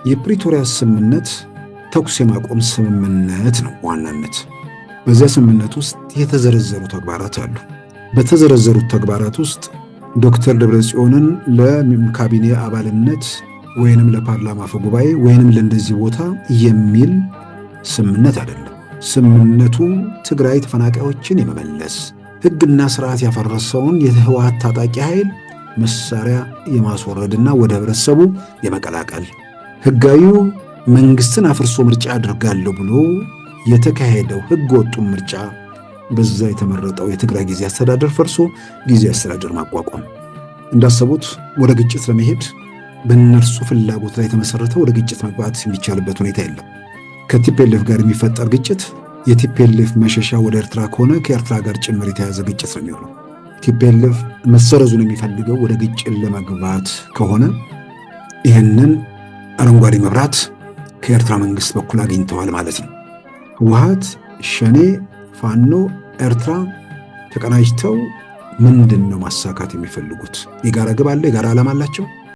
የፕሪቶሪያ ስምምነት ተኩስ የማቆም ስምምነት ነው ዋናነት። በዚያ ስምምነት ውስጥ የተዘረዘሩ ተግባራት አሉ። በተዘረዘሩት ተግባራት ውስጥ ዶክተር ደብረጽዮንን ለካቢኔ አባልነት ወይንም ለፓርላማ አፈ ጉባኤ ወይንም ለእንደዚህ ቦታ የሚል ስምምነት አይደለም። ስምምነቱ ትግራይ ተፈናቃዮችን የመመለስ ሕግና ስርዓት ያፈረሰውን የህወሓት ታጣቂ ኃይል መሳሪያ የማስወረድና ወደ ህብረተሰቡ የመቀላቀል ሕጋዊው መንግስትን አፍርሶ ምርጫ አድርጋለሁ ብሎ የተካሄደው ሕገ ወጡን ምርጫ በዛ የተመረጠው የትግራይ ጊዜ አስተዳደር ፈርሶ ጊዜ አስተዳደር ማቋቋም፣ እንዳሰቡት ወደ ግጭት ለመሄድ በእነርሱ ፍላጎት ላይ የተመሰረተ ወደ ግጭት መግባት የሚቻልበት ሁኔታ የለም። ከቲፒኤልኤፍ ጋር የሚፈጠር ግጭት የቲፒኤልኤፍ መሸሻ ወደ ኤርትራ ከሆነ ከኤርትራ ጋር ጭምር የተያዘ ግጭት ነው የሚሆነው። ቲፒኤልኤፍ መሰረዙን የሚፈልገው ወደ ግጭት ለመግባት ከሆነ ይህንን አረንጓዴ መብራት ከኤርትራ መንግስት በኩል አግኝተዋል ማለት ነው። ህወሓት፣ ሸኔ፣ ፋኖ፣ ኤርትራ ተቀናጅተው ምንድን ነው ማሳካት የሚፈልጉት? የጋራ ግብ አለ፣ የጋራ ዓላማ አላቸው።